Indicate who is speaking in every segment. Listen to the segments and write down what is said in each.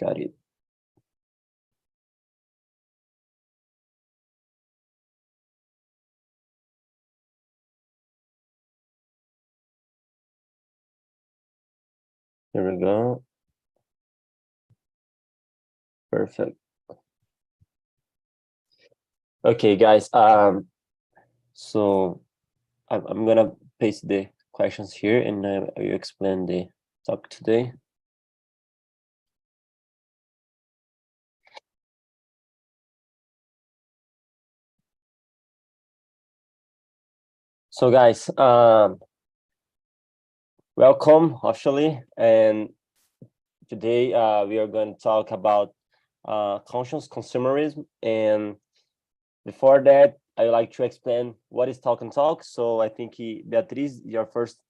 Speaker 1: Got it. There we go. Perfect. Okay, guys. So I'm gonna paste the questions here, and I will explain the talk today. So, guys, welcome officially, and today we are going to talk about conscious consumerism. And before that, I would like to explain what is Talk and Talk. So I think Beatriz, your first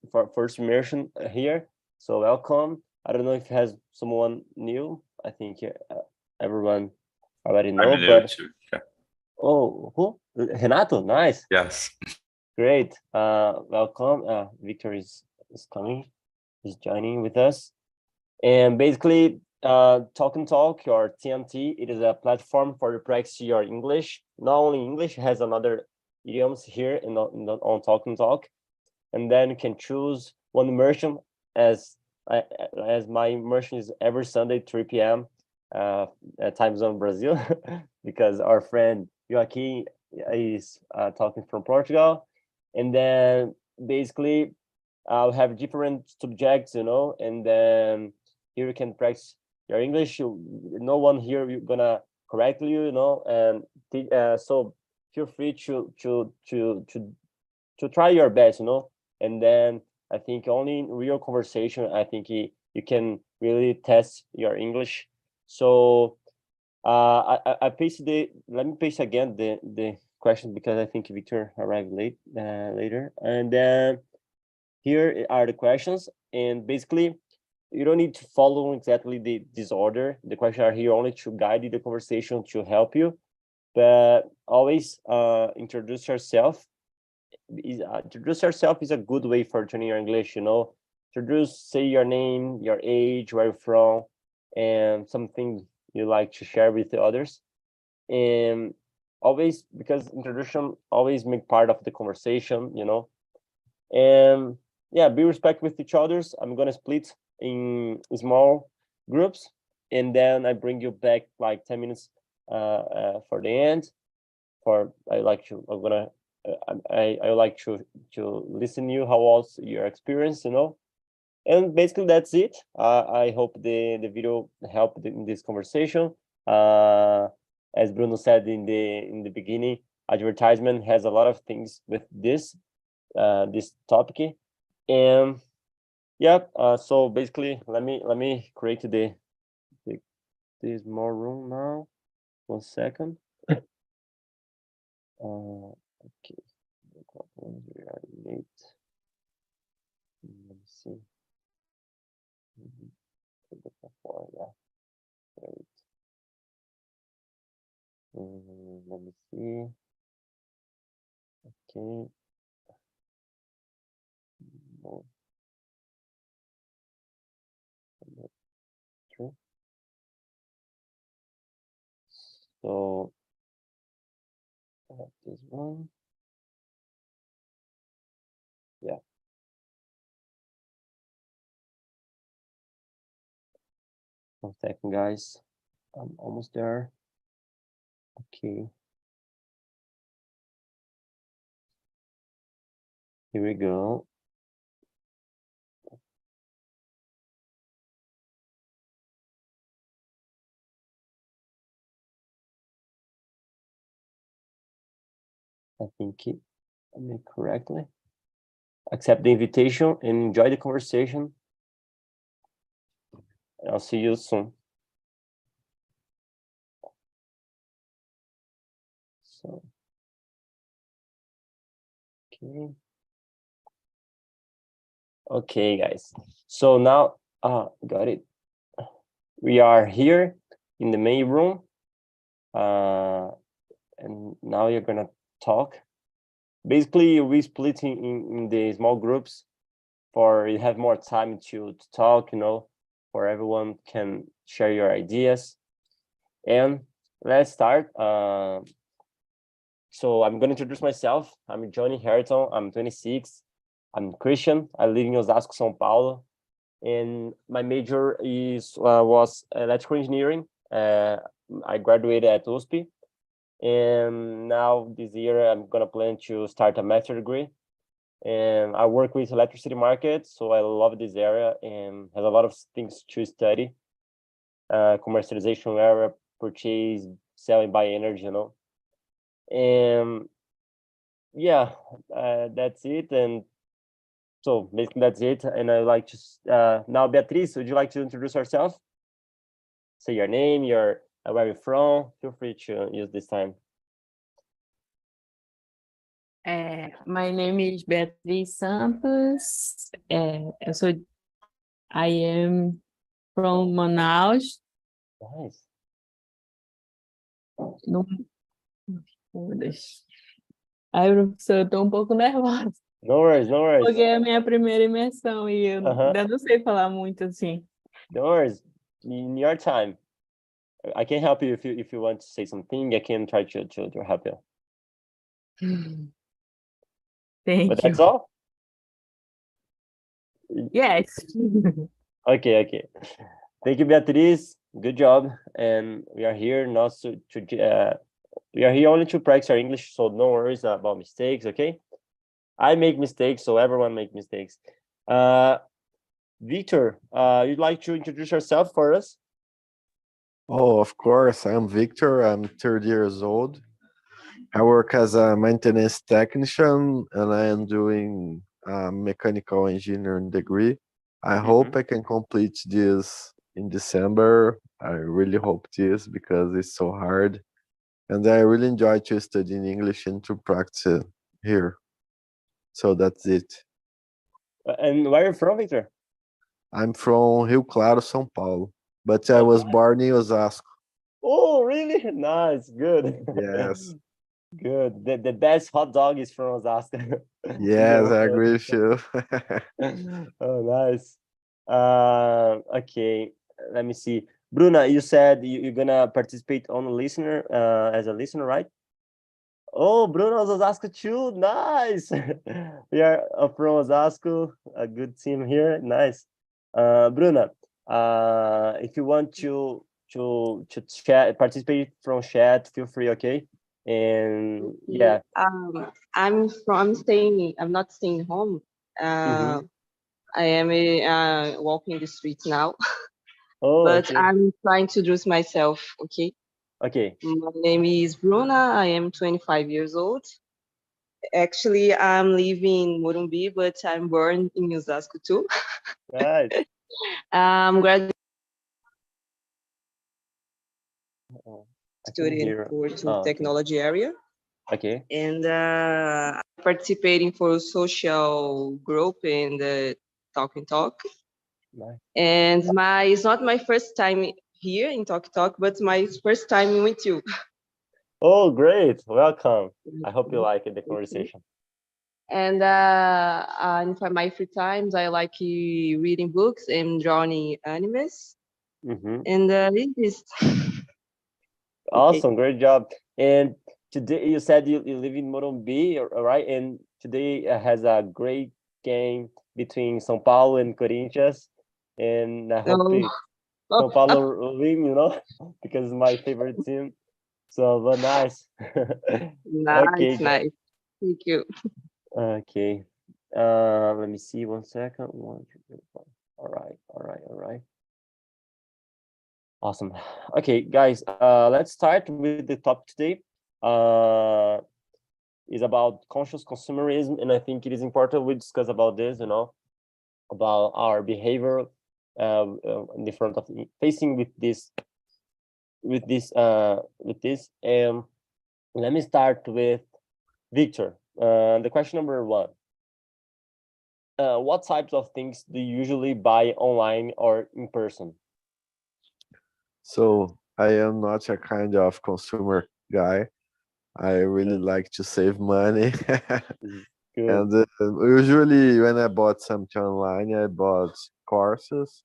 Speaker 1: immersion here. So welcome. I don't know if it has someone new. I think everyone already know. But
Speaker 2: yeah.
Speaker 1: Oh, who? Renato, nice.
Speaker 2: Yes.
Speaker 1: Great. Welcome. Victor is coming. He's joining with us. And basically, Talk and Talk, or TNT, it is a platform for you to practice your English. Not only English, it has another idioms here on Talk and Talk. And then you can choose one immersion as my immersion is every Sunday, 3 p.m. At time zone Brazil, because our friend Joaquim is talking from Portugal. And then basically I'll have different subjects, and then here you can practice your English. No one here you're gonna correct you, and so feel free to try your best, and then I think only in real conversation, I think you can really test your English. So I pasted let me paste again the question, because I think Victor arrived later. And then here are the questions, and basically you don't need to follow exactly this order. The questions are here only to guide the conversation, to help you, but always introduce yourself. Introduce yourself is a good way for turning your English, say your name, your age, where you're from, and something you like to share with the others. And always, because introduction always make part of the conversation, and yeah, be respectful with each others. I'm gonna split in small groups, and then I bring you back like 10 minutes for the end. I like to listen to you, how was your experience, and basically that's it. I hope the video helped in this conversation. As Bruno said in the beginning, advertisement has a lot of things with this topic. And yeah, so basically let me create this more room now. 1 second. Okay, we are in 8. Let me see. Yeah, great. Let me see. Okay. No. True. So I have this one. Yeah. 1 second, guys. I'm almost there. Okay. Here we go. I think I made correctly. Accept the invitation and enjoy the conversation. I'll see you soon. So, okay. Okay, guys. So now, got it. We are here in the main room, and now you're gonna talk. Basically, we split in the small groups for you have more time to talk, for everyone can share your ideas. And let's start. So I'm going to introduce myself. I'm Johnny Harrington. I'm 26. I'm Christian. I live in Osasco, São Paulo. And my major was electrical engineering. I graduated at USP. And now this year, I'm going to plan to start a master's degree. And I work with electricity market, so I love this area and has a lot of things to study. Commercialization area, purchase, selling, buy energy, And yeah, that's it. And so basically that's it. And I like to now, Beatriz, would you like to introduce yourself? Say your name, where you're from. Feel free to use this time.
Speaker 2: My name is Beatriz Santos. I am from Manaus.
Speaker 1: Nice.
Speaker 2: Ai, professor, eu tô um pouco nervosa.
Speaker 1: No worries, no worries.
Speaker 2: Porque é a minha primeira imersão e eu ainda não sei falar muito assim.
Speaker 1: No worries. In your time. I can help you if you want to say something. I can try to help you.
Speaker 2: Thank
Speaker 1: But
Speaker 2: you.
Speaker 1: that's all?
Speaker 2: Yes.
Speaker 1: Okay. Thank you, Beatriz. Good job. And we are here not we are here only to practice our English, so no worries about mistakes, okay? I make mistakes, so everyone makes mistakes. Victor, you'd like to introduce yourself for us?
Speaker 3: Oh, of course. I'm Victor. I'm 30 years old. I work as a maintenance technician and I am doing a mechanical engineering degree. I hope I can complete this in December. I really hope this because it's so hard. And I really enjoy to study in English and to practice here. So that's it.
Speaker 1: And where are you from, Victor?
Speaker 3: I'm from Rio Claro, São Paulo, but I was born in Osasco.
Speaker 1: Oh, really? Nice, good.
Speaker 3: Yes.
Speaker 1: Good. The best hot dog is from Osasco.
Speaker 3: Yes, I agree with you.
Speaker 1: Oh, nice. Okay, let me see. Bruna, you said you're gonna participate on a listener as a listener, right? Oh, Bruno's Osasco too. Nice. We are from Osasco, a good team here. Nice. Bruna, if you want to chat, participate from chat, feel free, okay? And yeah.
Speaker 4: I'm not staying home. I am walking the streets now.
Speaker 1: Oh,
Speaker 4: but
Speaker 1: okay.
Speaker 4: I'm trying to introduce myself, okay?
Speaker 1: Okay.
Speaker 4: My name is Bruna. I am 25 years old. Actually, I'm living in Morumbi, but I'm born in Osasco too.
Speaker 1: Nice.
Speaker 4: I'm graduating
Speaker 1: student
Speaker 4: for technology area.
Speaker 1: Okay.
Speaker 4: And participating for a social group in the TALKNTALK.
Speaker 1: Nice.
Speaker 4: And it's not my first time here in TALKNTALK, but my first time with you.
Speaker 1: Oh, great. Welcome. I hope you like the conversation.
Speaker 4: And for my free times, I like reading books and drawing animes. And it is
Speaker 1: awesome. Great job. And today you said you live in Morumbi, right? And today has a great game between São Paulo and Corinthians. And I hope São Paulo win, because it's my favorite team. So, but nice.
Speaker 4: Nice. Thank you.
Speaker 1: Okay. Let me see 1 second. 1, 2, 3, 4. All right. Awesome. Okay, guys, let's start with the topic today. Is about conscious consumerism, and I think it is important we discuss about this, about our behavior in the front of facing with this. And let me start with Victor. The question number 1. What types of things do you usually buy online or in person?
Speaker 3: So I am not a kind of consumer guy. I really like to save money. And usually when I bought something online, I bought courses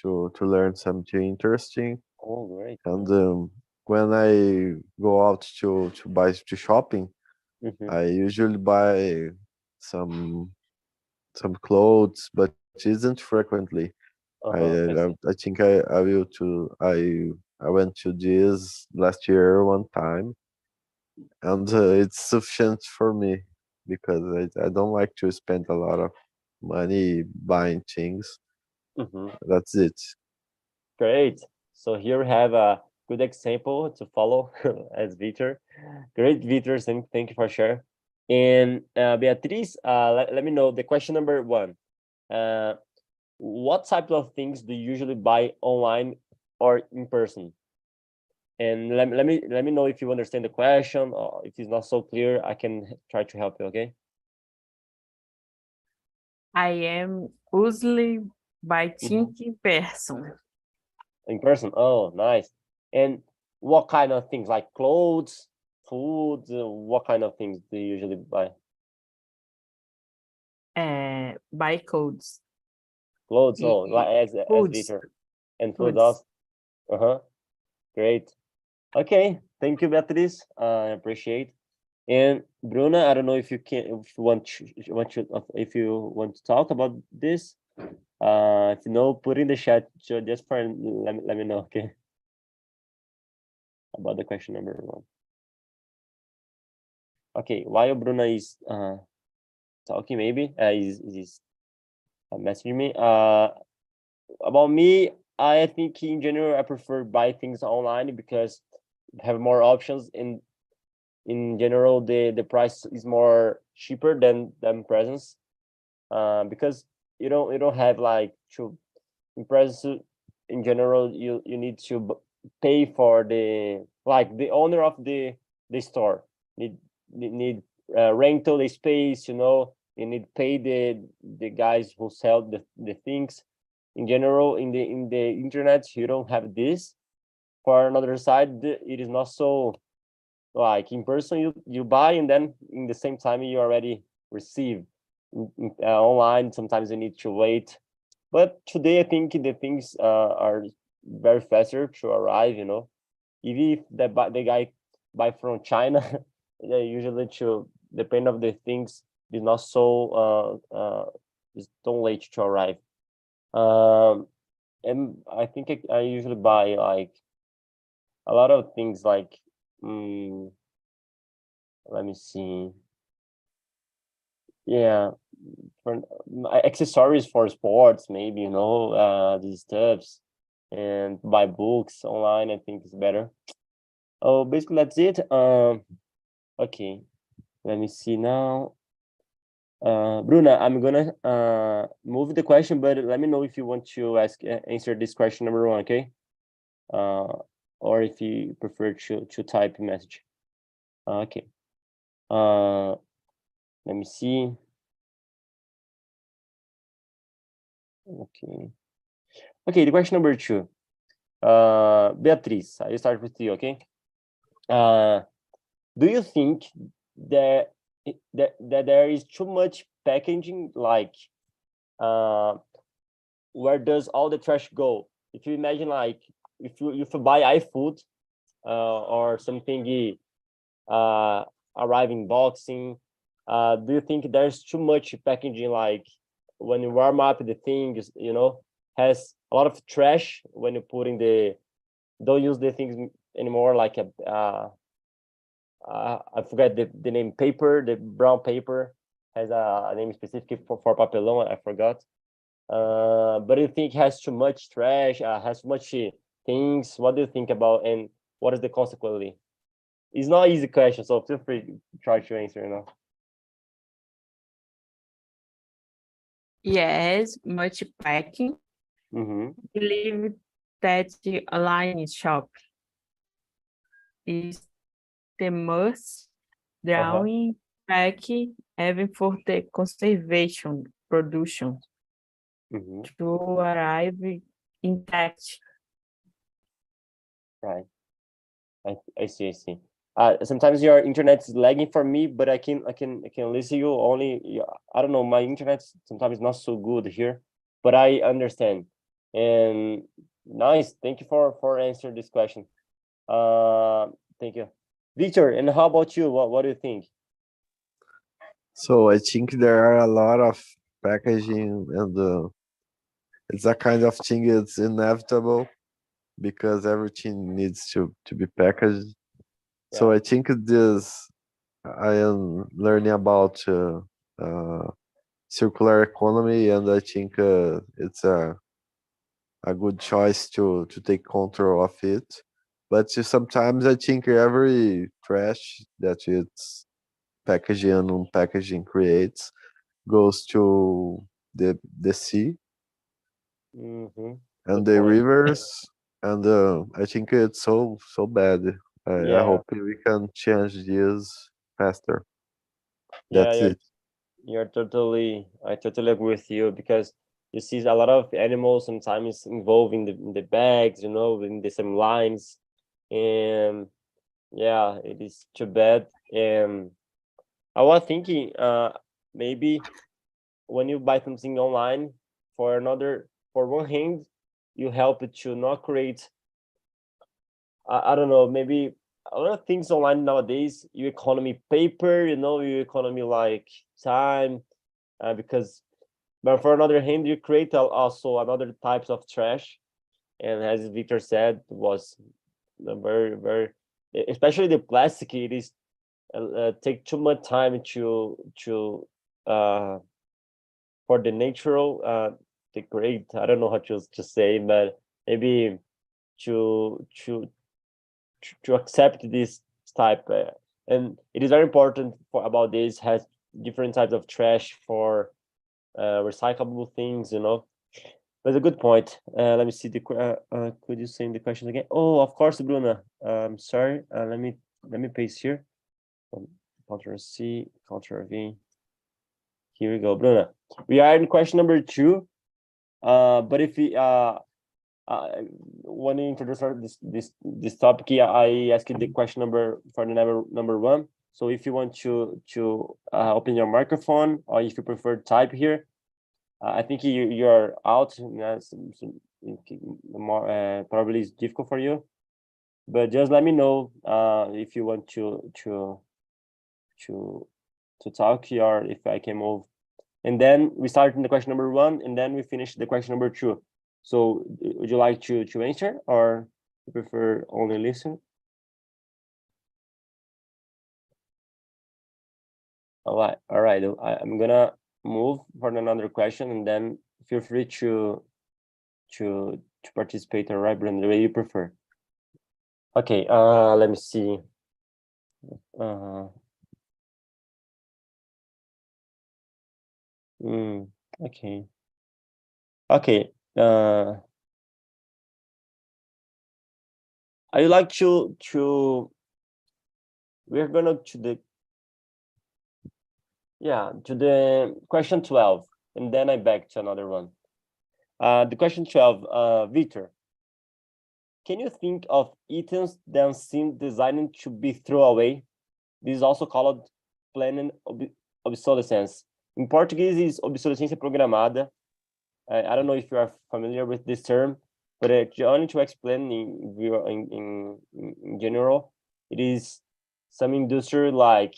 Speaker 3: to learn something interesting.
Speaker 1: Oh, great.
Speaker 3: And when I go out to buy to shopping, I usually buy some clothes, but isn't frequently. I think I will to I went to this last year one time, and it's sufficient for me because I don't like to spend a lot of money buying things. That's it.
Speaker 1: Great. So here we have a good example to follow as Victor. Great, Victor. Thank you for sharing. And Beatriz, let me know the question number 1. What type of things do you usually buy online or in person? And let me know if you understand the question, or if it's not so clear, I can try to help you. Okay.
Speaker 2: I am usually buy things in person.
Speaker 1: In person. Oh, nice. And what kind of things, like clothes, food? What kind of things do you usually buy?
Speaker 2: Buy codes.
Speaker 1: Clothes. Oh, like as
Speaker 2: Foods.
Speaker 1: Victor. And food
Speaker 2: Foods.
Speaker 1: also. Great. Okay. Thank you, Beatriz. I appreciate. And Bruna, I don't know if you can, if you want to talk about this. If you know, put in the chat just for let me know. Okay. About the question number 1. Okay. While Bruna is talking, maybe is messaging me. About me, I think in general I prefer buy things online because have more options. In general, the price is more cheaper than presents, because you don't have like to in presents. In general, you need to pay for the owner of the store need rental the space. You need pay the guys who sell the things. In general, in the internet, you don't have this. For another side, it is not so like in person. You buy, and then in the same time you already receive. Online, sometimes you need to wait. But today I think the things are very faster to arrive. Even if the guy buy from China, they usually to depend of the things is not so is too late to arrive. And I think I usually buy like a lot of things like let me see. Yeah, for accessories for sports, maybe, these stuffs, and buy books online. I think is better. Oh, basically that's it. Okay, let me see now. Bruna, I'm gonna move the question, but let me know if you want to answer this question number 1, okay? Or if you prefer to type a message. Okay. Let me see. Okay, the question number 2. Beatriz, I start with you, okay? Do you think that there is too much packaging? Like, where does all the trash go? If you imagine, like, if you buy iFood or something arriving boxing, do you think there's too much packaging? Like, when you warm up the things, has a lot of trash when you put in don't use the things anymore, like I forgot the name, paper, the brown paper has a name specific for papelão, I forgot. But you think has too much trash, has too much things? What do you think about, and what is the consequence? It's not an easy question, so feel free to try to answer.
Speaker 2: Yes, much packing. Believe that the online shop is the most drawing pack even for the conservation production to arrive intact.
Speaker 1: Right. I see. Sometimes your internet is lagging for me, but I can listen you only. I don't know, my internet sometimes not so good here, but I understand. And nice, thank you for answering this question. Thank you, Victor. And how about you? What do you think?
Speaker 3: So I think there are a lot of packaging, and it's a kind of thing it's inevitable because everything needs to be packaged. So
Speaker 1: Yeah.
Speaker 3: I think this I am learning about circular economy, and I think it's a good choice to take control of it. But sometimes I think every trash that it's packaging and unpackaging creates goes to the sea and
Speaker 1: Good
Speaker 3: the
Speaker 1: point.
Speaker 3: rivers, and I think it's so bad. I
Speaker 1: Yeah,
Speaker 3: hope we can change this faster.
Speaker 1: yeah,
Speaker 3: That's it.
Speaker 1: I totally agree with you, because you see a lot of animals sometimes involved in the bags, in the same lines. And yeah, it is too bad. And I was thinking, maybe when you buy something online, for one hand, you help it to not create, I don't know, maybe a lot of things online nowadays, you economy paper, you economy like time, because, but for another hand, you create also another types of trash. And as Victor said, was very, very, especially the plastic, it is take too much time to uh for the natural degrade. I don't know how to say, but maybe to to to accept this type, and it is very important about this, has different types of trash for recyclable things. That's a good point. Let me see could you send the question again? Oh, of course, Bruna. Sorry. Let me paste here. Ctrl C, Ctrl V. Here we go, Bruna. We are in question number 2. But if we when you introduce this topic, I asked you the question number 1. So if you want to open your microphone, or if you prefer type here, I think you're out. More probably it's difficult for you, but just let me know if you want to talk, or if I can move. And then we start in the question number 1, and then we finish the question number 2. So would you like to answer, or you prefer only listen? All right. I'm gonna move for another question, and then feel free to participate, all right, Brenda, the way you prefer. Okay, let me see. Okay. Okay. I would like we're gonna to the question 12, and then I back to another one. The question 12, Victor, can you think of items that seem designed to be thrown away? This is also called planned obsolescence. In Portuguese, is obsolescência programada. I don't know if you are familiar with this term, but only to explain in general, it is some industry like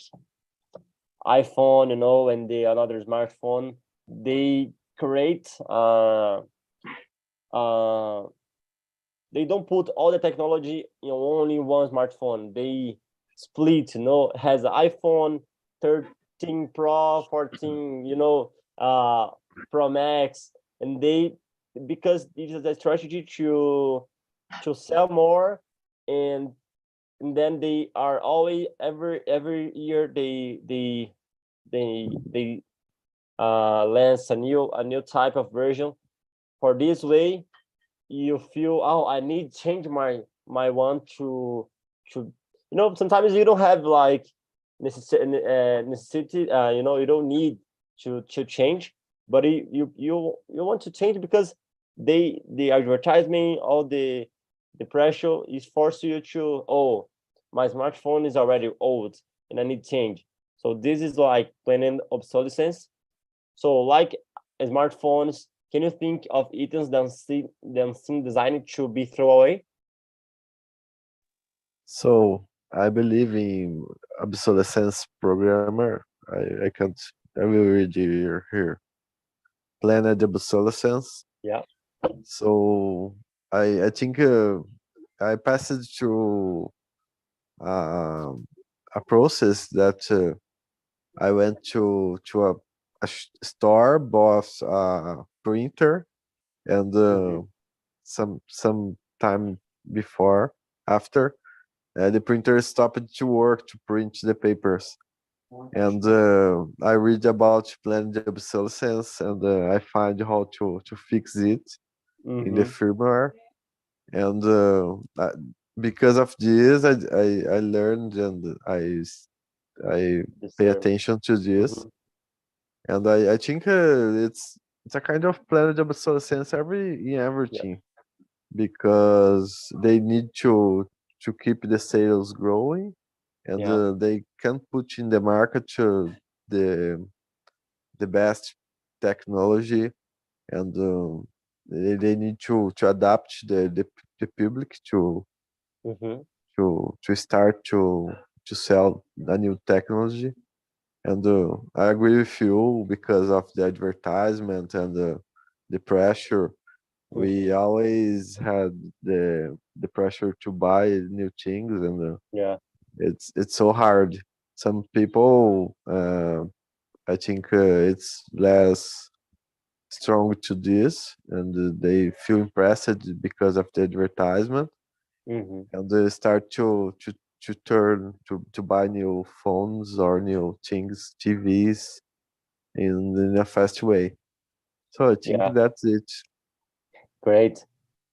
Speaker 1: iPhone, and another smartphone. They create they don't put all the technology in only one smartphone. They split, has iPhone 13 Pro, 14, Pro Max, and because it is a strategy to sell more, and then they are always every year they lance a new type of version. For this way, you feel, oh, I need change my one to sometimes you don't have like necessity, you don't need to change, but you want to change because the advertisement, all the pressure is force you to, oh, my smartphone is already old and I need change. So this is like planned obsolescence. So like smartphones, can you think of items that seem designed to be thrown away?
Speaker 3: So I believe in obsolescence programmer. I can't. I will read you here. Planned obsolescence.
Speaker 1: Yeah.
Speaker 3: So I think I passed through a process that I went to store, bought a printer, and some time after the printer stopped to work to print the papers. And I read about planned obsolescence, and I find how to fix it in the firmware. And because of this, I learned, and I pay attention to this. And I think it's a kind of planned obsolescence in everything, because they need to keep the sales growing, and they can't put in the market the best technology, and they need to adapt the public to start to sell a new technology. And I agree with you, because of the advertisement and the pressure. We always had the pressure to buy new things, and it's so hard. Some people, I think, it's less strong to this, and they feel impressed because of the advertisement, and they start to turn to buy new phones or new things, TVs, in a fast way. So I think that's it.
Speaker 1: Great.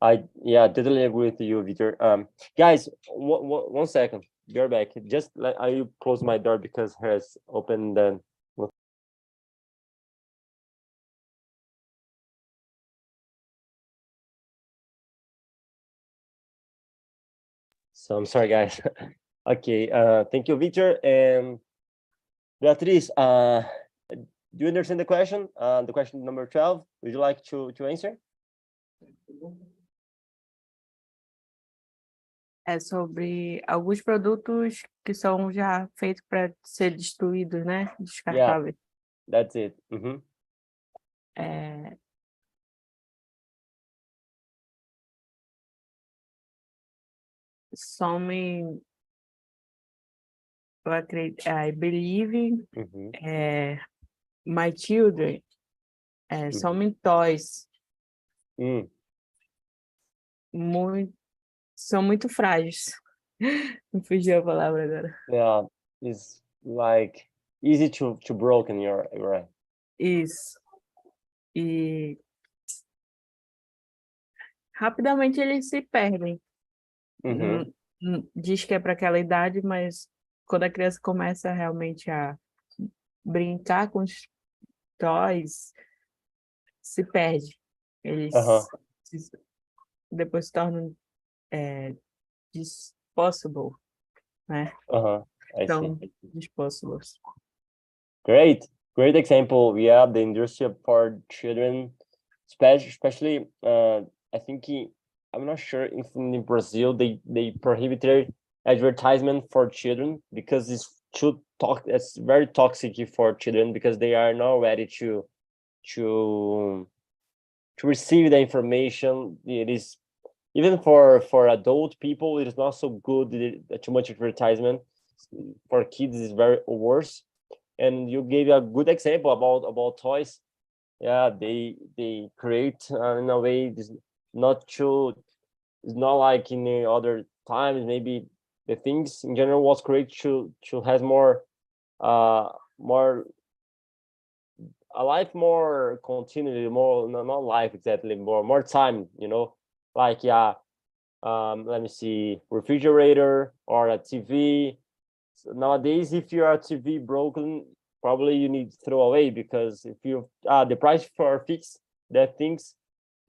Speaker 1: I totally agree with you, Victor. Guys, one second. Be right back. Just I close my door because has opened the. So I'm sorry, guys. Okay. Thank you, Victor. And Beatriz, do you understand the question? The question number 12. Would you like to answer?
Speaker 2: É sobre alguns produtos que são já feitos para ser destruídos, né? Descartáveis.
Speaker 1: That's it.
Speaker 2: Some, eu acredito, I believe, my children, some toys, são muito frágeis. Não fugiu a palavra agora.
Speaker 1: Yeah, it's like easy to broken. You're right.
Speaker 2: Isso. E rapidamente eles se perdem. Diz que é para aquela idade, mas quando a criança começa realmente a brincar com os toys, se perde. Eles depois se tornam disposable, né? Então, disposables.
Speaker 1: Great example. Yeah, the industry for children, especially I think I'm not sure if in Brazil they prohibited advertisement for children because it's very toxic for children because they are not ready to receive the information. It is even for adult people, it is not so good. Too much advertisement for kids is very worse. And you gave a good example about toys. Yeah, they create in a way it's not like in the other times. Maybe the things in general was created to have more a life, more continuity, more not life exactly, more time, like let me see, refrigerator or a TV. So nowadays, if your TV broken, probably you need to throw away because if you the price for fix that things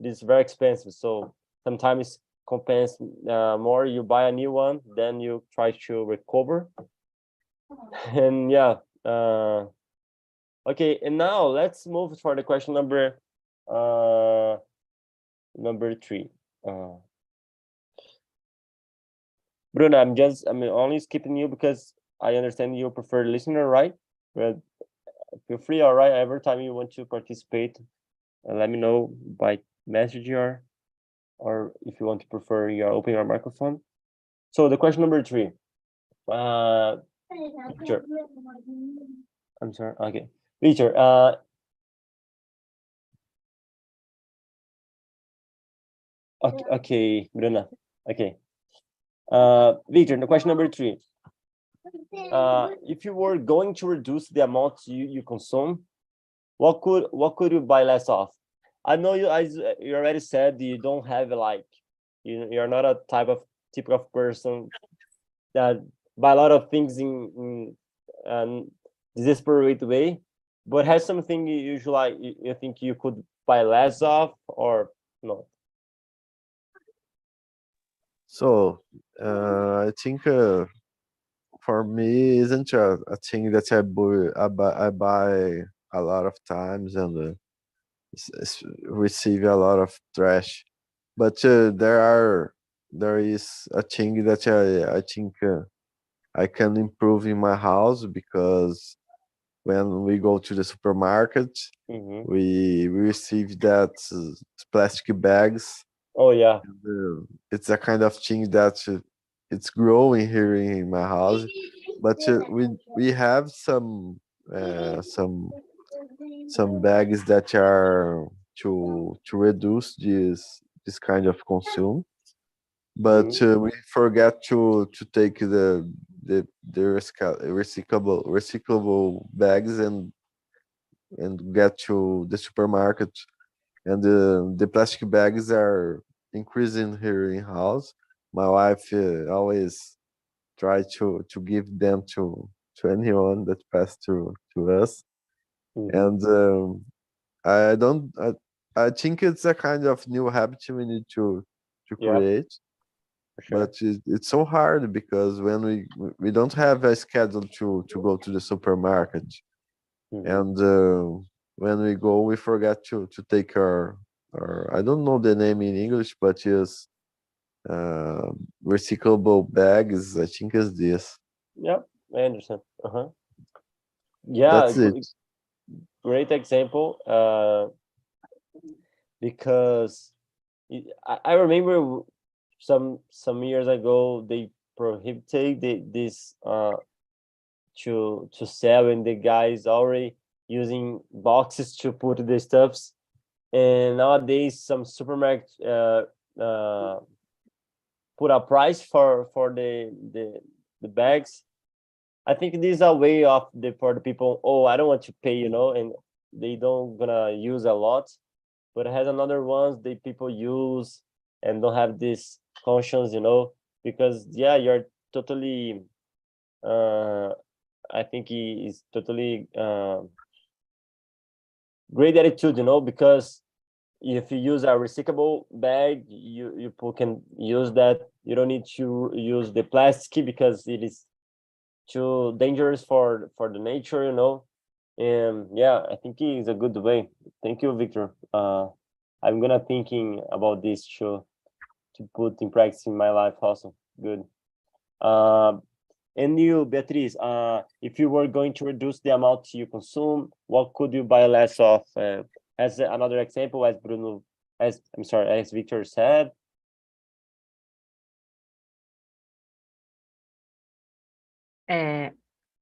Speaker 1: is very expensive. So sometimes compense more. You buy a new one, then you try to recover. And okay. And now let's move for the question number Number 3. Bruno, I'm only skipping you because I understand you prefer listener, right? But feel free, all right, every time you want to participate, let me know by message or if you want to prefer your open your microphone. So the question number 3. Victor. I'm sorry. Okay, Victor. Okay, Bruna. Okay. Victor, the question number 3. If you were going to reduce the amount you consume, what could you buy less of? I know you already said you don't have like you're not a type of person that buy a lot of things in desperate way, but has something you usually you think you could buy less of or no?
Speaker 3: So I think for me isn't a thing that I buy a lot of times and receive a lot of trash. But there is a thing that I think I can improve in my house because when we go to the supermarket, we receive that plastic bags.
Speaker 1: Oh yeah.
Speaker 3: It's a kind of thing that it's growing here in my house, but we have some bags that are to reduce this kind of consume, but we forget to take the recyclable bags and get to the supermarket, and the plastic bags are increasing here in house. My wife always try to give them to anyone that pass to us, and I don't. I think it's a kind of new habit we need to
Speaker 1: Yeah,
Speaker 3: create,
Speaker 1: for sure.
Speaker 3: but it's so hard because when we don't have a schedule to go to the supermarket, and when we go, we forget to take our I don't know the name in English, but is recyclable bags. I think is this.
Speaker 1: Yeah, I understand. Yeah,
Speaker 3: That's it.
Speaker 1: great example. Because I remember some years ago they prohibited this to sell, and the guys already using boxes to put the stuffs. And nowadays some supermarket put a price for the bags. I think this is a way of for the people. Oh, I don't want to pay, and they don't gonna use a lot. But it has another ones that people use and don't have this conscience, because yeah, you're totally. I think he is totally great attitude, because if you use a recyclable bag, you can use that. You don't need to use the plastic because it is too dangerous for the nature, and yeah, I think it is a good way. Thank you, Victor. I'm gonna thinking about this to put in practice in my life also. Good. And you, Beatriz, if you were going to reduce the amount you consume, what could you buy less of? As another example, as Victor said.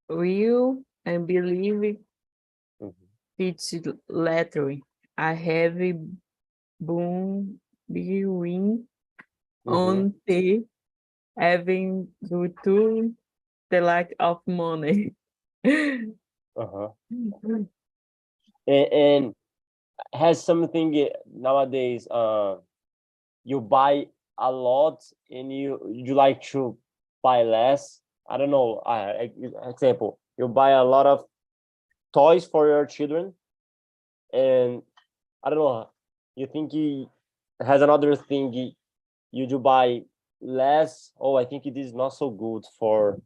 Speaker 2: Will and believe it's lettering. I have been on the having due to the lack of money.
Speaker 1: And has something nowadays you buy a lot and you like to buy less. I don't know, example, you buy a lot of toys for your children, and I don't know, you think he has another thing you do buy less. Oh, I think it is not so good for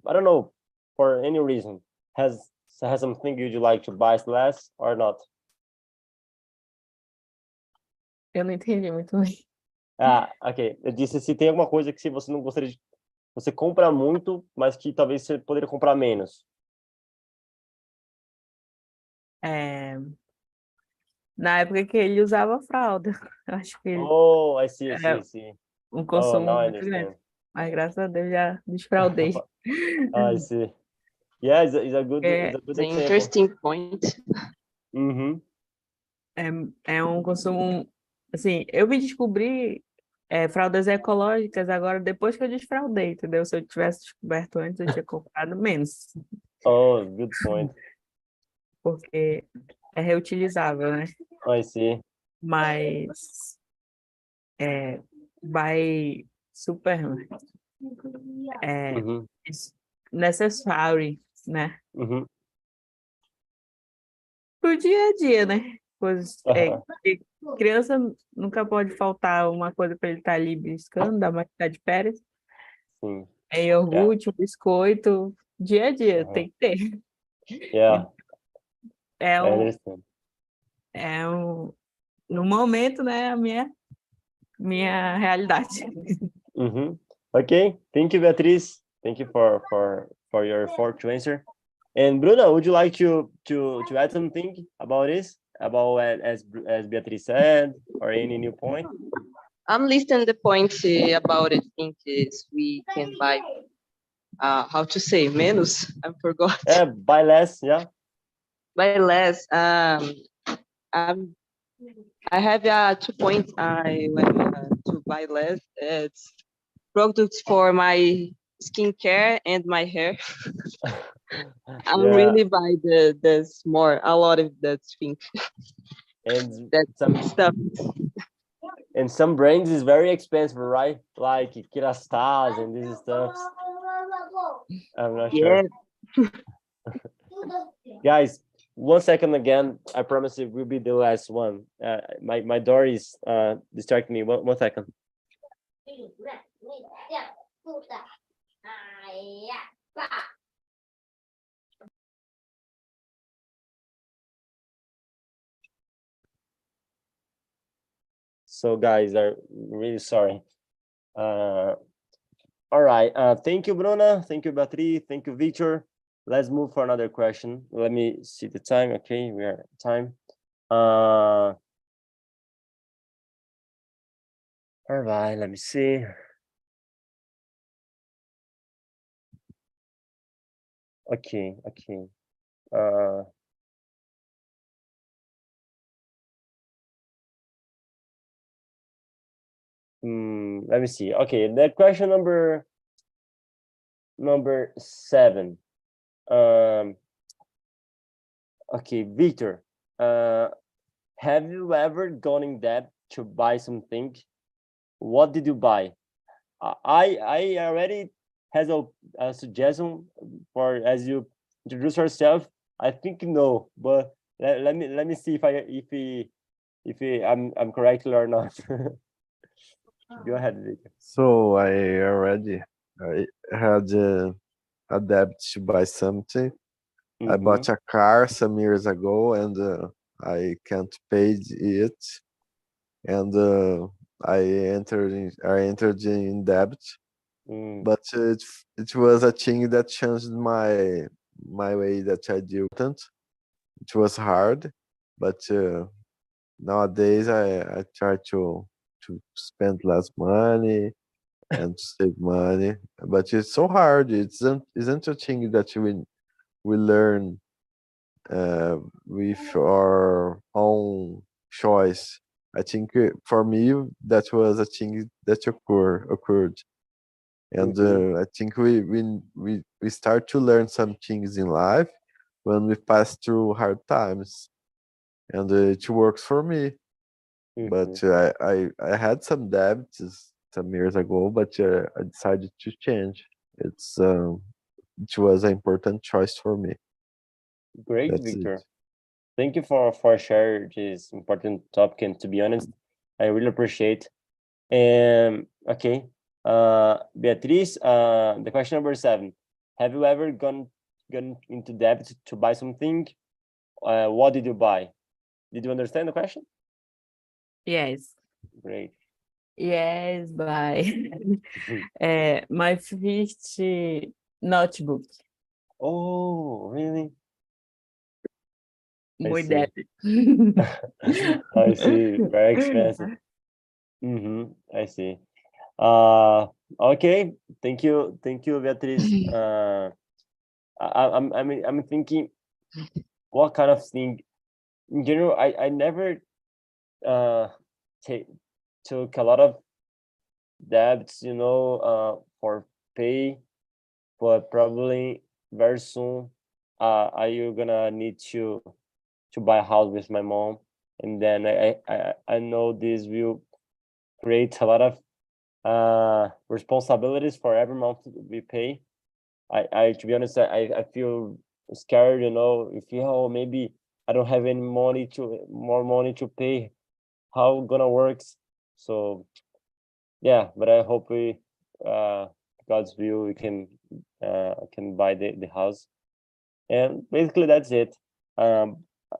Speaker 1: I don't know, for any reason. Has something you do like to buy less or not?
Speaker 2: Eu não entendi muito bem.
Speaker 1: Ah, ok. Eu disse se tem alguma coisa que se você não gostaria de... Você compra muito, mas que talvez você poderia comprar menos.
Speaker 2: É, na época que ele usava fralda, eu acho que ele
Speaker 1: Oh, I see, I see,
Speaker 2: era
Speaker 1: I see.
Speaker 2: um
Speaker 1: Oh,
Speaker 2: consumo
Speaker 1: now I
Speaker 2: muito grande.
Speaker 1: understand.
Speaker 2: Mas graças a Deus já desfraudei.
Speaker 1: I see. Yeah, it's
Speaker 2: É,
Speaker 1: a good
Speaker 4: It's an
Speaker 1: example.
Speaker 4: interesting point.
Speaker 1: Mm-hmm.
Speaker 2: é um consumo, assim, eu me descobri fraldas ecológicas agora depois que eu desfraudei, entendeu? Se eu tivesse descoberto antes, eu tinha comprado menos,
Speaker 1: Oh, good point.
Speaker 2: porque é reutilizável, né?
Speaker 1: I see.
Speaker 2: Mas vai super é,
Speaker 1: Mm-hmm.
Speaker 2: necessary, né?
Speaker 1: Mm-hmm.
Speaker 2: Pro dia a dia, né? Pois,
Speaker 1: Uh-huh.
Speaker 2: que criança nunca pode faltar uma coisa para ele estar ali beliscando, da mais que tá de férias.
Speaker 1: Sim.
Speaker 2: É
Speaker 1: Yeah.
Speaker 2: iogurte, biscoito, dia a dia,
Speaker 1: Uh-huh.
Speaker 2: tem que ter.
Speaker 1: Yeah,
Speaker 2: É
Speaker 1: I
Speaker 2: um,
Speaker 1: understand.
Speaker 2: é um, no momento, né, a minha realidade.
Speaker 1: Mm-hmm. Okay, thank you, Beatriz. Thank you for your effort to answer. And Bruna, would you like to add something about this? About as Beatriz said, or any new point?
Speaker 4: I'm listing the points about it. Think is we can buy. How to say menos? I forgot.
Speaker 1: Buy less, yeah.
Speaker 4: Buy less. I have 2 points. I went to buy less. It's products for my skincare and my hair. I'm
Speaker 1: Yeah,
Speaker 4: really buy this more a lot of that thing.
Speaker 1: and
Speaker 4: That
Speaker 1: some
Speaker 4: stuff.
Speaker 1: and some brands is very expensive, right? Like Kerastase and this stuff. I'm not
Speaker 4: Yeah.
Speaker 1: sure. Guys, 1 second again. I promise it will be the last one. My door is distracting me. 1 second. So guys, I'm really sorry. All right. Thank you, Bruna. Thank you, Beatriz. Thank you, Victor. Let's move for another question. Let me see the time. Okay, we are at time. All right, let me see. Okay. Let me see. Okay, the question number 7. Okay, Victor. Have you ever gone in debt to buy something? What did you buy? I already has a suggestion for as you introduce yourself. I think no, but let me see if I'm correctly or not. Go ahead, Victor.
Speaker 3: So I had a debt to buy something. I bought a car some years ago and I can't pay it, and I entered in debt. But it was a thing that changed my way that I do it. It was hard, but nowadays I try to spend less money and to save money. But it's so hard. It isn't a thing that we learn with our own choice. I think for me that was a thing that occurred, and I think we start to learn some things in life when we pass through hard times, and it works for me. But I had some debts some years ago, but I decided to change. It was an important choice for me.
Speaker 1: Great,
Speaker 3: That's
Speaker 1: Victor.
Speaker 3: it.
Speaker 1: Thank you for sharing this important topic. And to be honest, I really appreciate. Okay, Beatriz, the question number 7. Have you ever gone into debt to buy something? What did you buy? Did you understand the question?
Speaker 2: Yes.
Speaker 1: Great.
Speaker 2: Yes, bye. My first notebook.
Speaker 1: Oh, really? I
Speaker 2: Muy
Speaker 1: see.
Speaker 2: deve.
Speaker 1: I see. Very expensive. I see. Okay. Thank you, Beatriz. I'm thinking, what kind of thing? In general, I never take took a lot of debts, for pay, but probably very soon, are you gonna need to buy a house with my mom, and then I know this will create a lot of responsibilities for every month we pay. I to be honest, I feel scared, if maybe I don't have any more money to pay, how gonna works. So yeah, but I hope we God's will, we can buy the house, and basically that's it.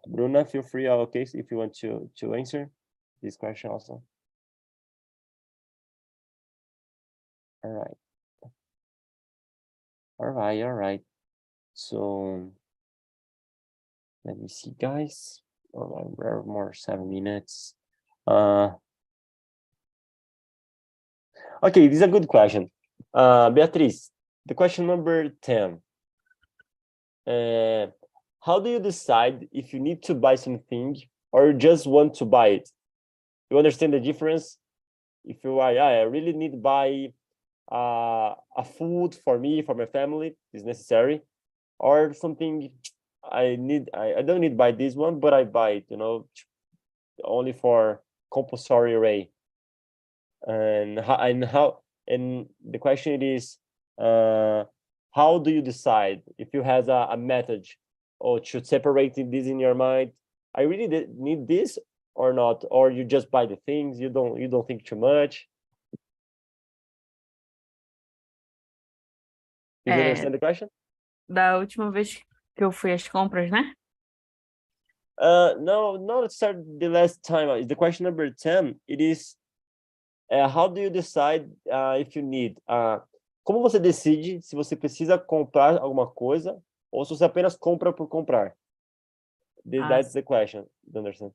Speaker 1: Bruna, feel free, okay, if you want to answer this question also. All right. All right. So let me see, guys. All right, we're more 7 minutes. Okay, this is a good question. Beatriz, the question number 10. How do you decide if you need to buy something or you just want to buy it? You understand the difference? If you are, I really need to buy a food for me, for my family, is necessary, or something I don't need to buy this one, but I buy it, only for compulsory way. And the question is, how do you decide if you have a method, or should separate this in your mind? I really need this or not, or you just buy the things, you don't think too much. You understand the question?
Speaker 2: Da última vez que eu fui às compras, né?
Speaker 1: No, not start the last time. The question number 10, it is, how do you decide if you need? Como você decide se você precisa comprar alguma coisa ou se você apenas compra por comprar? That's the question. You understand?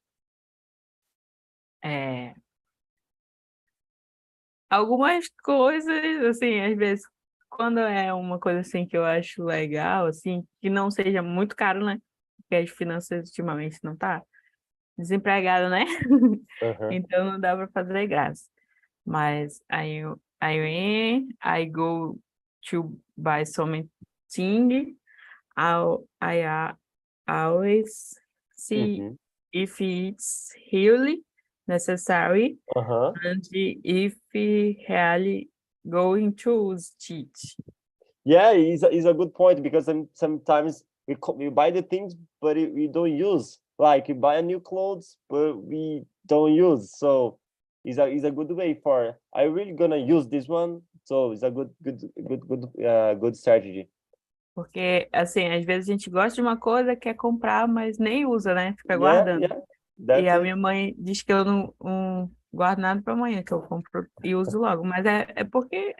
Speaker 2: Algumas coisas, assim, às vezes, quando é uma coisa assim que eu acho legal, assim, que não seja muito caro, né? Porque as finanças ultimamente não tá desempregado, né? Então não dá para fazer graça. Mas I go to buy something. I always see if it's really necessary and if really going to use it.
Speaker 1: Yeah, it's a good point, because sometimes we buy the things, but we don't use. Like, we buy a new clothes, but we don't use. So it's a good way for, I really gonna use this one. So it's a good strategy.
Speaker 2: Porque, assim, às vezes a gente gosta de uma coisa, quer comprar, mas nem usa, né? Fica guardando. E a minha mãe diz que eu não guardo nada para amanhã, que eu compro e uso logo. Mas é porque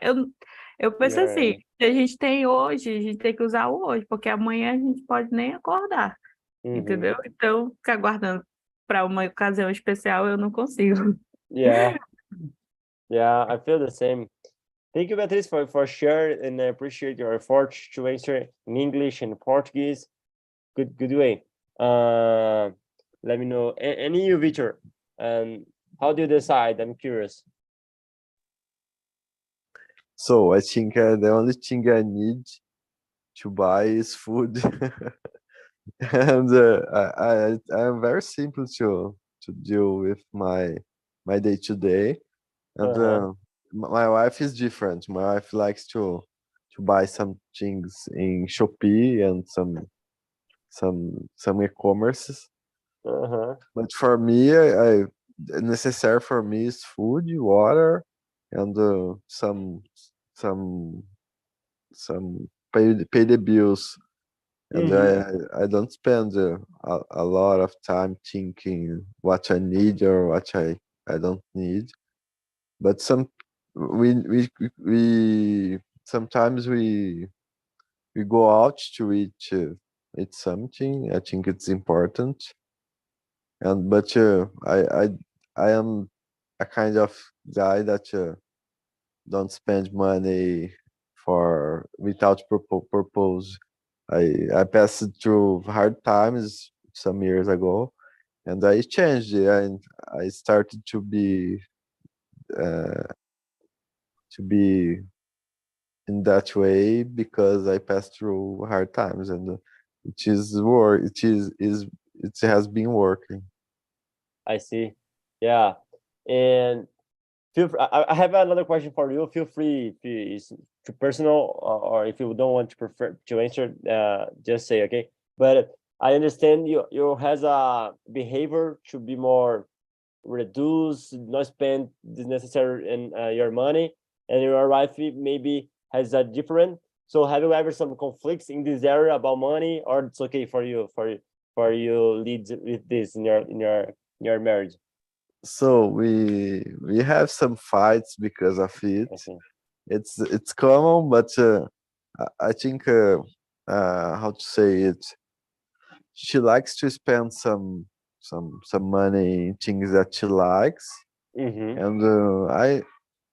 Speaker 2: eu penso assim, se a gente tem hoje, a gente tem que usar o hoje, porque amanhã a gente pode nem acordar, entendeu? Então, ficar guardando para uma ocasião especial, eu não consigo.
Speaker 1: Yeah, I feel the same. Thank you, Beatriz, for sharing, and I appreciate your effort to answer in English and Portuguese. Good way. Let me know. And you, Victor, how do you decide? I'm curious.
Speaker 3: So I think the only thing I need to buy is food, and I am very simple to deal with my day to day, and my wife is different. My wife likes to buy some things in Shopee and some e-commerces. But for me, I necessary for me is food, water, and some pay the bills. And I don't spend a lot of time thinking what I need or what I I don't need. But we sometimes we go out to eat something. I think it's important. But I am a kind of guy that don't spend money for without purpose. I passed through hard times some years ago, and I changed it, and I started uh, to be in that way because I passed through hard times, and it has been working.
Speaker 1: I see. Yeah. And I have another question for you. Feel free if it's too personal, or if you don't want to prefer to answer, just say okay. But I understand you has a behavior to be more reduce, not spend the necessary in your money, and your wife maybe has a different. So have you ever some conflicts in this area about money, or it's okay for you lead with this in your marriage?
Speaker 3: So we have some fights because of it.
Speaker 1: Okay.
Speaker 3: It's common, but I think how to say it. She likes to spend some money in things that she likes, and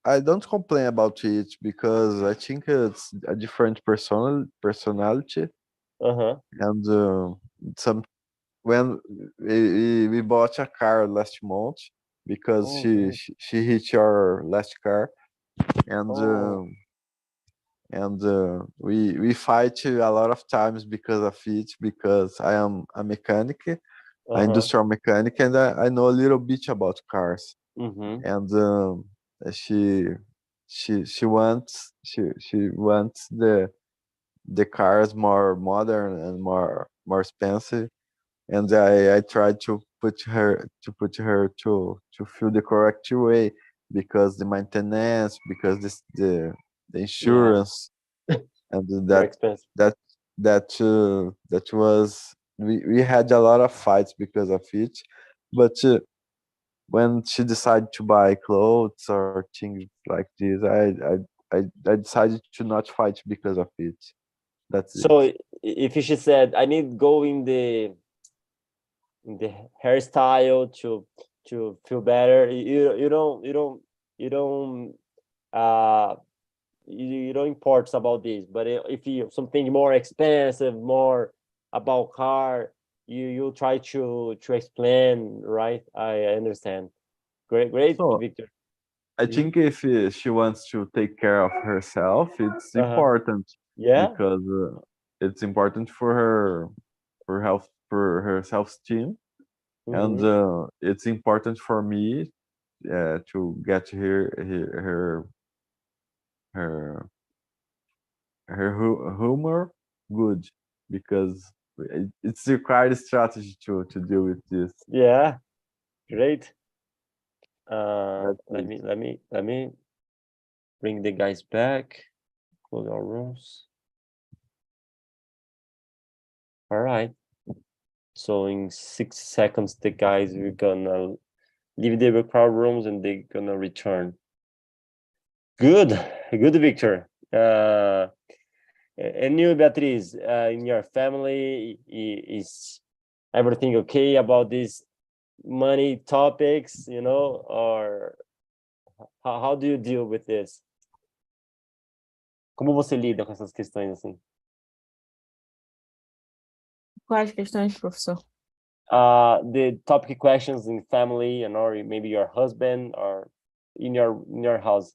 Speaker 3: I don't complain about it because I think it's a different personality, and some when we bought a car last month because she hit our last car, and we fight a lot of times because of it, because I am a mechanic, an industrial mechanic, and I know a little bit about cars. And she wants the cars more modern and more expensive, and I tried to put her to feel the correct way, because the maintenance, because the insurance, and
Speaker 1: Very expensive.
Speaker 3: that was we had a lot of fights because of it. But when she decided to buy clothes or things like this, I decided to not fight because of it. That's it.
Speaker 1: So if she said, I need go in the hairstyle to feel better, you don't you don't import about this. But if you something more expensive, more about car, you try to explain, right? I understand. Great,
Speaker 3: So,
Speaker 1: Victor.
Speaker 3: I think if she wants to take care of herself, it's important,
Speaker 1: Yeah.
Speaker 3: because it's important for her health, for her self-esteem, and it's important for me to get her humor good, because it's required strategy to deal with this.
Speaker 1: Yeah, great.
Speaker 3: That's
Speaker 1: Let
Speaker 3: it.
Speaker 1: me bring the guys back. Close our rooms. All right. So in 6 seconds, the guys are gonna leave the record rooms and they're gonna return. Good, Victor. And you, Beatriz, in your family, is everything okay about these money topics, or how do you deal with this? Como você lida com essas questões assim?
Speaker 2: Quais questões, professor?
Speaker 1: The topic questions in family, or maybe your husband, or in your house.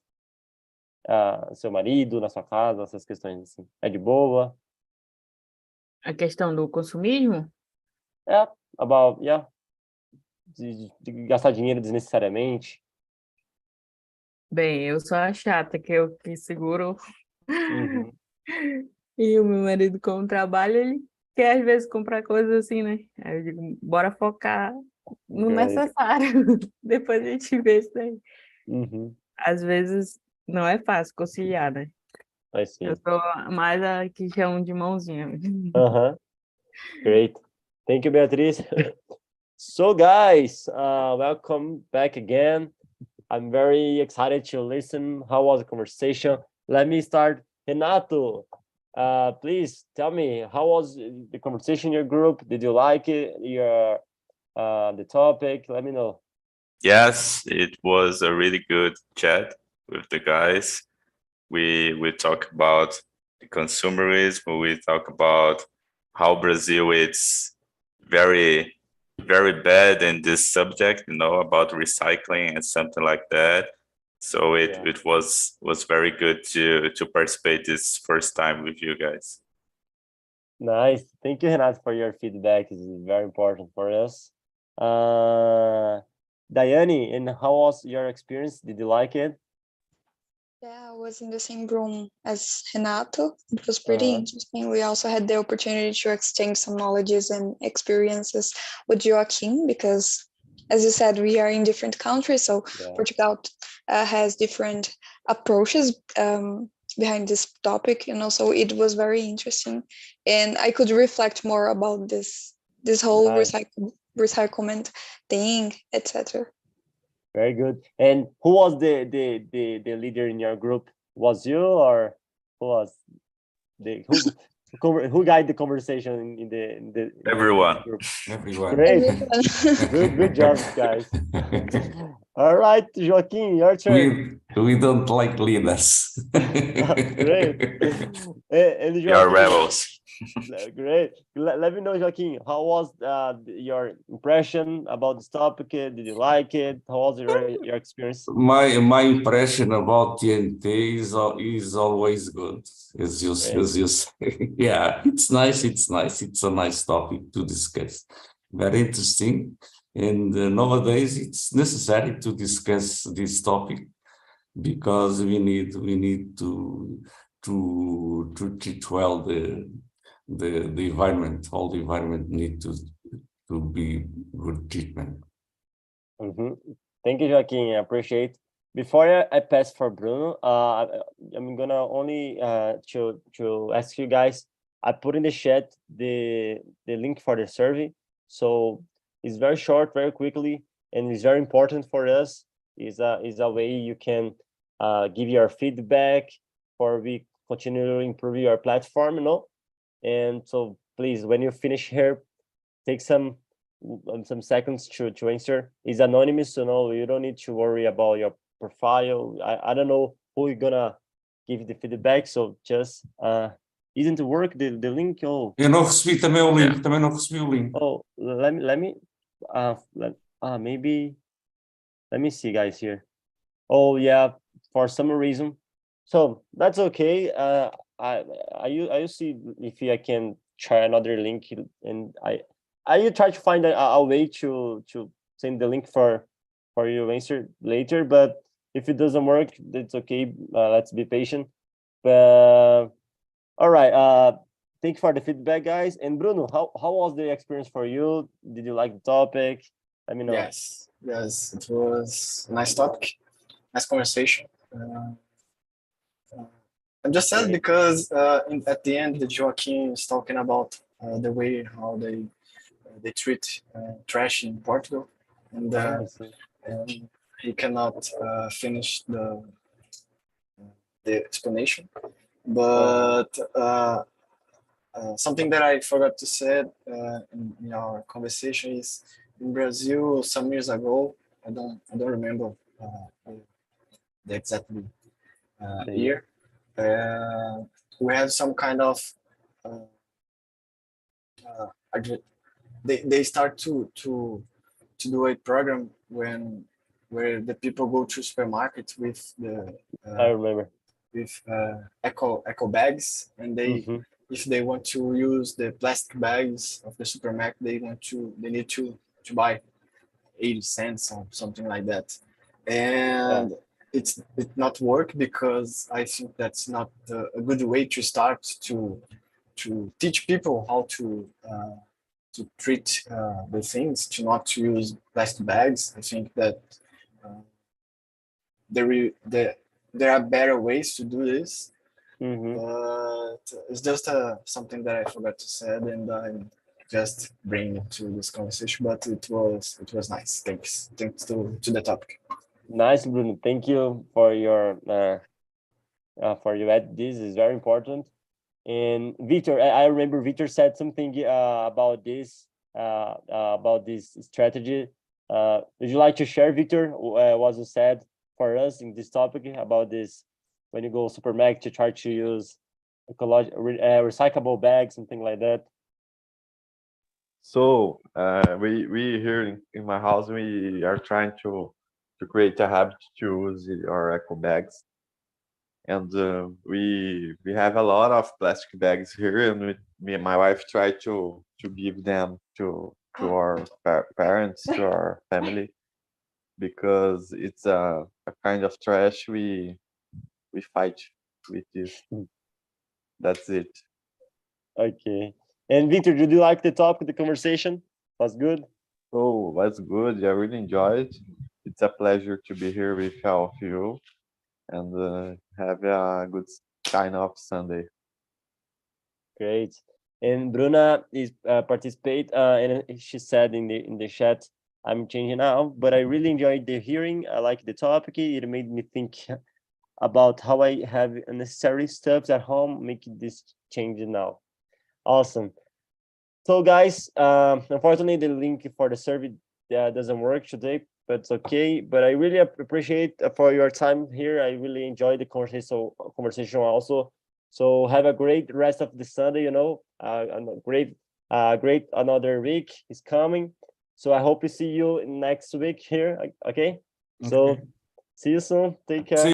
Speaker 1: Seu marido, na sua casa, essas questões assim. É de boa?
Speaker 2: A questão do consumismo?
Speaker 1: About, de gastar dinheiro desnecessariamente.
Speaker 2: Bem, eu sou a chata, que seguro. E o meu marido, como trabalha, ele quer às vezes comprar coisas assim, né? Aí eu digo, bora focar no necessário. Depois a gente vê isso daí. Às vezes não é fácil conciliar, né? Eu sou mais a que chamam de mãozinha.
Speaker 1: Great. Thank you, Beatriz. So guys, welcome back again. I'm very excited to listen. How was the conversation? Let me start. Renato, please tell me, how was the conversation in your group? Did you like it? The topic? Let me know.
Speaker 5: Yes, it was a really good chat with the guys. We talk about the consumerism. We talk about how Brazil is very, very bad in this subject, about recycling and something like that. So it was very good to participate this first time with you guys.
Speaker 1: Nice. Thank you, Renato, for your feedback. It's very important for us. Daiane, and how was your experience? Did you like it?
Speaker 6: Yeah, I was in the same room as Renato. It was pretty interesting. We also had the opportunity to exchange some knowledges and experiences with Joaquin because, as you said, we are in different countries. So Portugal has different approaches behind this topic, so it was very interesting. And I could reflect more about this whole recyclement thing, etc.
Speaker 1: Very good. And who was the leader in your group? Was you, or who was who guided the conversation in the
Speaker 5: everyone
Speaker 1: group?
Speaker 7: Everyone.
Speaker 1: Great. good job, guys. All right, Joaquin, your turn.
Speaker 7: We don't like leaders.
Speaker 1: Great. And
Speaker 5: we are rebels.
Speaker 1: Great. Let me know, Joaquin, how was your impression about this topic? Did you like it? How was your experience?
Speaker 7: My impression about TNT is always good, as you say. Yeah, it's nice. It's a nice topic to discuss. Very interesting. And nowadays it's necessary to discuss this topic because we need to treat well the environment. All the environment need to be good treatment.
Speaker 1: Thank you, Joaquin. I appreciate. Before I pass for Bruno, I'm gonna only to ask you guys. I put in the chat the link for the survey, so it's very short, very quickly, and it's very important for us. Is a way you can give your feedback, for we continue to improve your platform, And so please, when you finish here, take some seconds to answer. It's anonymous, so you don't need to worry about your profile. I don't know who is gonna give the feedback, so just isn't it work the link? Oh,
Speaker 7: Eu não recebi também o link. Também não recebi o link.
Speaker 1: Oh, let me maybe let me see, guys, here. Oh yeah, for some reason. So that's okay. I see if I can try another link, and I will try to find a way to send the link for you answer later. But if it doesn't work, it's okay. Let's be patient. But all right. Thank you for the feedback, guys. And Bruno, how was the experience for you? Did you like the topic? Let me know.
Speaker 8: Yes, it was a nice topic, nice conversation. I'm just sad because at the end, Joaquin is talking about the way how they treat trash in Portugal, and he cannot finish the explanation. But something that I forgot to say in our conversation is in Brazil some years ago. I don't remember the exact year. We had some kind of they start to do a program where the people go to supermarkets with the
Speaker 1: I remember
Speaker 8: with eco bags, and they if they want to use the plastic bags of the supermarket, they need to buy 80 cents or something like that, and it not work because I think that's not a good way to start to teach people how to treat the things, to not to use plastic bags. I think that there are better ways to do this, but it's just something that I forgot to say, and just bring to this conversation, but it was nice. Thanks to the topic.
Speaker 1: Nice, Bruno. Thank you for your add. This is very important. And Victor, I remember Victor said something about this strategy. Would you like to share, Victor, what you said for us in this topic about this? When you go supermarket to try to use recyclable bags, something like that.
Speaker 3: So we here in my house, we are trying to create a habit to use our eco bags, and we have a lot of plastic bags here, and me and my wife try to give them to our parents, to our family, because it's a kind of trash we fight with this. That's it.
Speaker 1: Okay. And Victor, did you like the topic, the conversation? Was good?
Speaker 3: Oh, that's good. I really enjoyed it. It's a pleasure to be here with all of you, and have a good kind of Sunday.
Speaker 1: Great. And Bruna is participate, and she said in the chat, I'm changing now, but I really enjoyed the hearing. I like the topic. It made me think about how I have unnecessary stuff at home, making this change now. Awesome. So guys, unfortunately the link for the survey doesn't work today, but it's okay. But I really appreciate for your time here. I really enjoyed the conversation also. So have a great rest of the Sunday, and a great another week is coming. So I hope to see you next week here. Okay. So see you soon. Take care.